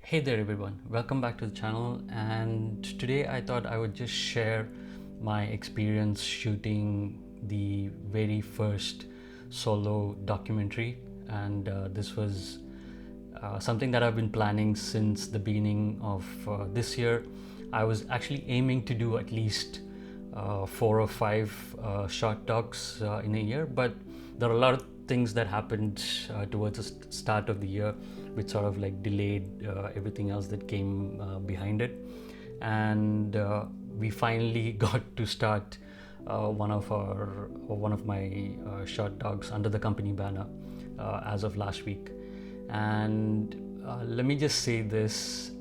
Hey there everyone, welcome back to the channel, and today I thought I would just share my experience shooting the very first solo documentary. And this was something that I've been planning since the beginning of this year. I was actually aiming to do at least 4 or 5 short docs in a year, but there are a lot of things that happened towards the start of the year which sort of like delayed everything else that came behind it. And we finally got to start one of my short docs under the company banner as of last week. And let me just say this,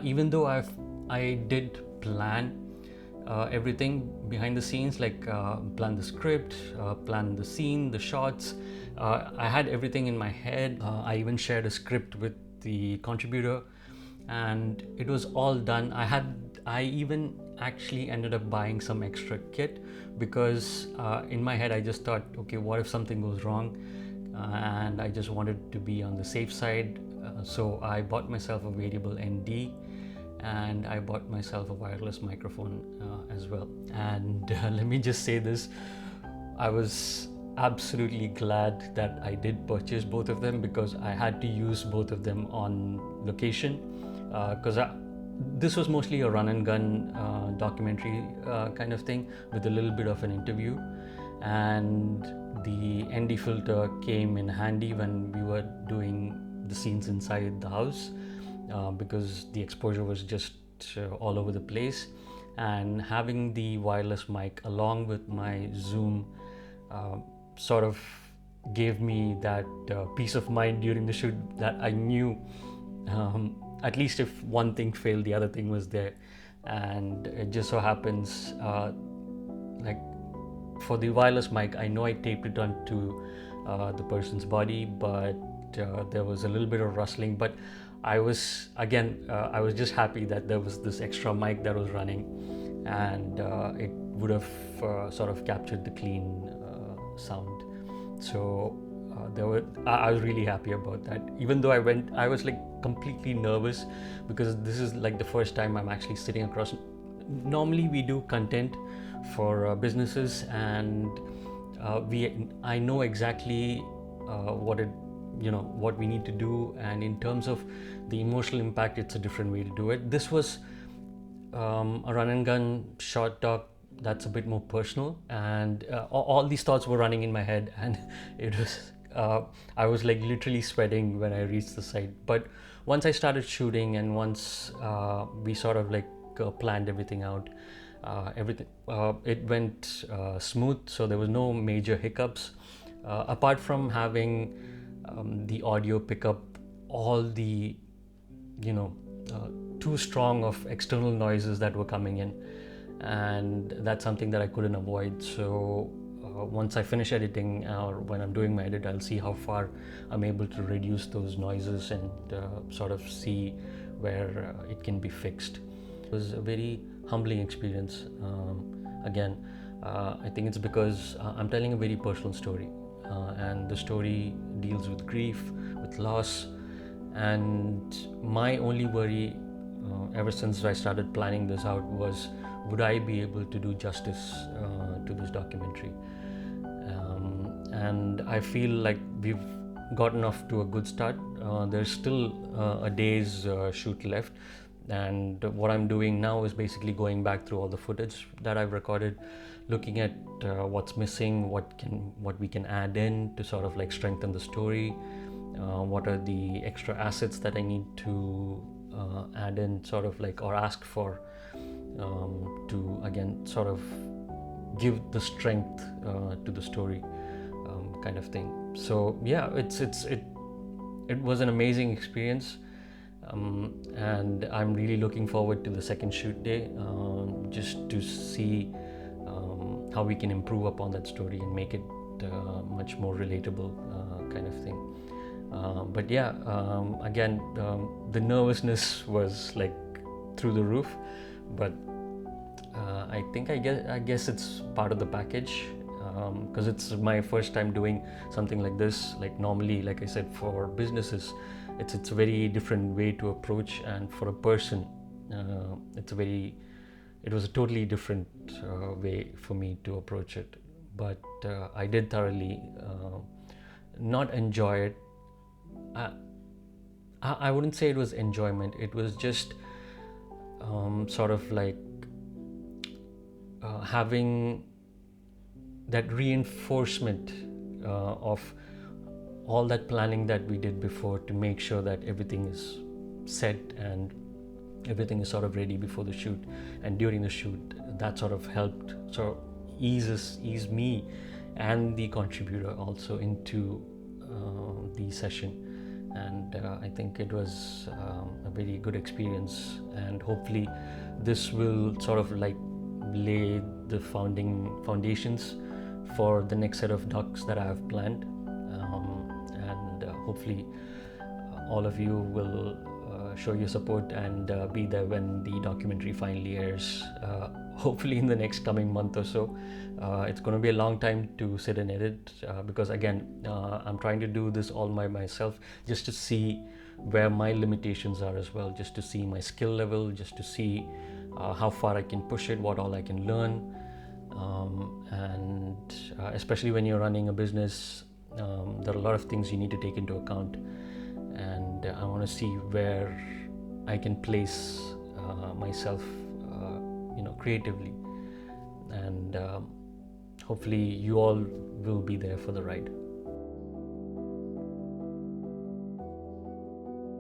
even though I did plan everything behind the scenes, like plan the script, plan the scene, the shots. I had everything in my head. I even shared a script with the contributor, and it was all done. I even actually ended up buying some extra kit because in my head I just thought, okay, what if something goes wrong? And I just wanted to be on the safe side. So I bought myself a variable ND, and I bought myself a wireless microphone as well. And let me just say this, I was absolutely glad that I did purchase both of them, because I had to use both of them on location, because this was mostly a run and gun documentary kind of thing with a little bit of an interview. And the ND filter came in handy when we were doing the scenes inside the house, because the exposure was just all over the place. And having the wireless mic along with my Zoom sort of gave me that peace of mind during the shoot, that I knew at least if one thing failed, the other thing was there. And it just so happens, like for the wireless mic, I know I taped it onto the person's body, but there was a little bit of rustling. But I was just happy that there was this extra mic that was running, and it would have sort of captured the clean sound. So I was really happy about that. Even though I was like completely nervous, because this is like the first time I'm actually sitting across. Normally we do content for businesses, and I know exactly what we need to do, and in terms of the emotional impact, it's a different way to do it. This was a run and gun short doc that's a bit more personal, and all these thoughts were running in my head, and it was I was like literally sweating when I reached the site. But once I started shooting, and once we sort of like planned everything out, it went smooth, so there was no major hiccups, apart from having the audio pick up all the too strong of external noises that were coming in, and that's something that I couldn't avoid. So once I finish editing, or when I'm doing my edit, I'll see how far I'm able to reduce those noises, and sort of see where it can be fixed. It was a very humbling experience. Again, I think it's because I'm telling a very personal story, and the story deals with grief, with loss. And my only worry ever since I started planning this out was, would I be able to do justice to this documentary? And I feel like we've gotten off to a good start. There's still a day's shoot left, and what I'm doing now is basically going back through all the footage that I've recorded, looking at what's missing, what we can add in to sort of like strengthen the story, what are the extra assets that I need to add in, sort of like, or ask for, to again sort of give the strength to the story, kind of thing. So yeah, it was an amazing experience, and I'm really looking forward to the second shoot day, just to see how we can improve upon that story and make it much more relatable, kind of thing. But yeah, again, the nervousness was like through the roof, but I guess it's part of the package, because it's my first time doing something like this. Like normally, like I said, for businesses, it's a very different way to approach, and for a person, it was a totally different way for me to approach it. But I did thoroughly not enjoy it. I, I wouldn't say it was enjoyment. It was just sort of like having that reinforcement of all that planning that we did before, to make sure that everything is set and everything is sort of ready before the shoot and during the shoot. That sort of helped ease me and the contributor also into the session. And I think it was a very good experience, and hopefully this will sort of like lay the foundations for the next set of docs that I have planned. And hopefully all of you will show your support and be there when the documentary finally airs, hopefully in the next coming month or so. It's going to be a long time to sit and edit, because again, I'm trying to do this all by myself, just to see where my limitations are as well, just to see my skill level, just to see how far I can push it, what all I can learn. And especially when you're running a business, there are a lot of things you need to take into account, and I want to see where I can place myself, creatively. And hopefully you all will be there for the ride.